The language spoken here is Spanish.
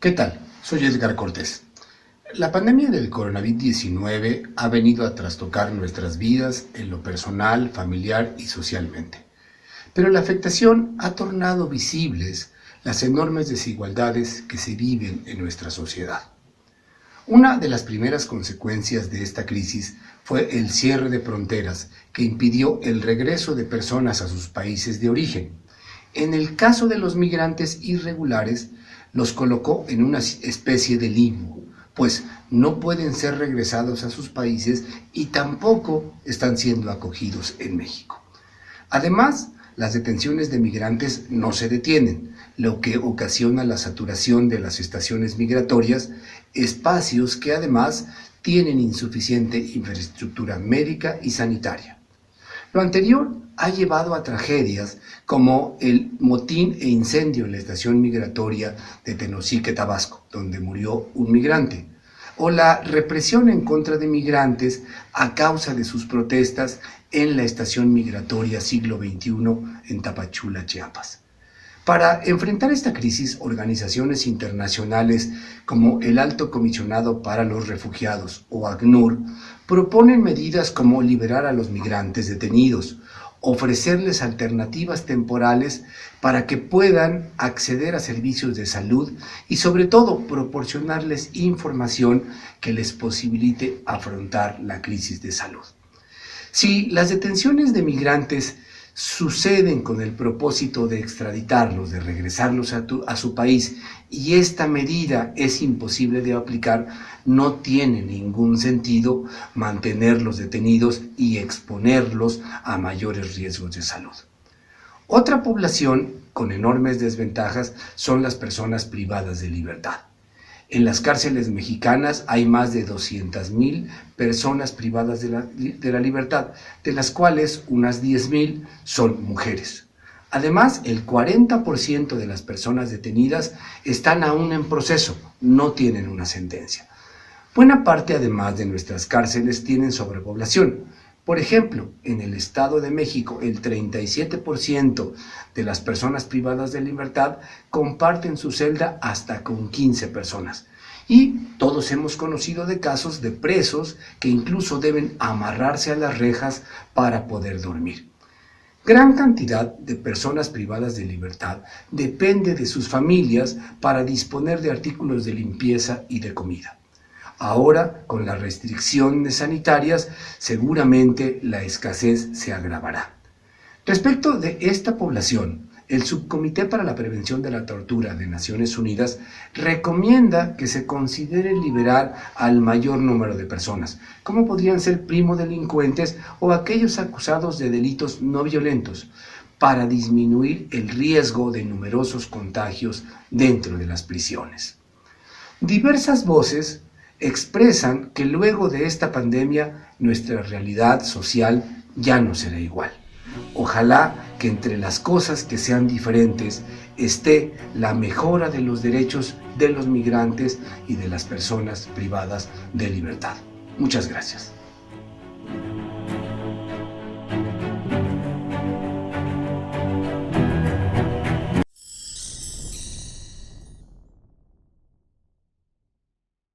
¿Qué tal? Soy Edgar Cortés. La pandemia del coronavirus-19 ha venido a trastocar nuestras vidas en lo personal, familiar y socialmente. Pero la afectación ha tornado visibles las enormes desigualdades que se viven en nuestra sociedad. Una de las primeras consecuencias de esta crisis fue el cierre de fronteras que impidió el regreso de personas a sus países de origen. En el caso de los migrantes irregulares, los colocó en una especie de limbo, pues no pueden ser regresados a sus países y tampoco están siendo acogidos en México. Además, las detenciones de migrantes no se detienen, lo que ocasiona la saturación de las estaciones migratorias, espacios que además tienen insuficiente infraestructura médica y sanitaria. Lo anterior ha llevado a tragedias como el motín e incendio en la estación migratoria de Tenosique, Tabasco, donde murió un migrante, o la represión en contra de migrantes a causa de sus protestas en la estación migratoria Siglo XXI en Tapachula, Chiapas. Para enfrentar esta crisis, organizaciones internacionales como el Alto Comisionado para los Refugiados o ACNUR proponen medidas como liberar a los migrantes detenidos, ofrecerles alternativas temporales para que puedan acceder a servicios de salud y sobre todo proporcionarles información que les posibilite afrontar la crisis de salud. Si las detenciones de migrantes suceden con el propósito de extraditarlos, de regresarlos a su país, y esta medida es imposible de aplicar, no tiene ningún sentido mantenerlos detenidos y exponerlos a mayores riesgos de salud. Otra población con enormes desventajas son las personas privadas de libertad. En las cárceles mexicanas hay más de 200,000 personas privadas de la libertad, de las cuales unas 10,000 son mujeres. Además, el 40% de las personas detenidas están aún en proceso, no tienen una sentencia. Buena parte, además, de nuestras cárceles tienen sobrepoblación. Por ejemplo, en el Estado de México, el 37% de las personas privadas de libertad comparten su celda hasta con 15 personas. Y todos hemos conocido de casos de presos que incluso deben amarrarse a las rejas para poder dormir. Gran cantidad de personas privadas de libertad depende de sus familias para disponer de artículos de limpieza y de comida. Ahora, con las restricciones sanitarias, seguramente la escasez se agravará. Respecto de esta población, el Subcomité para la Prevención de la Tortura de Naciones Unidas recomienda que se considere liberar al mayor número de personas, como podrían ser primodelincuentes o aquellos acusados de delitos no violentos, para disminuir el riesgo de numerosos contagios dentro de las prisiones. Diversas voces expresan que luego de esta pandemia nuestra realidad social ya no será igual. Ojalá que entre las cosas que sean diferentes esté la mejora de los derechos de los migrantes y de las personas privadas de libertad. Muchas gracias.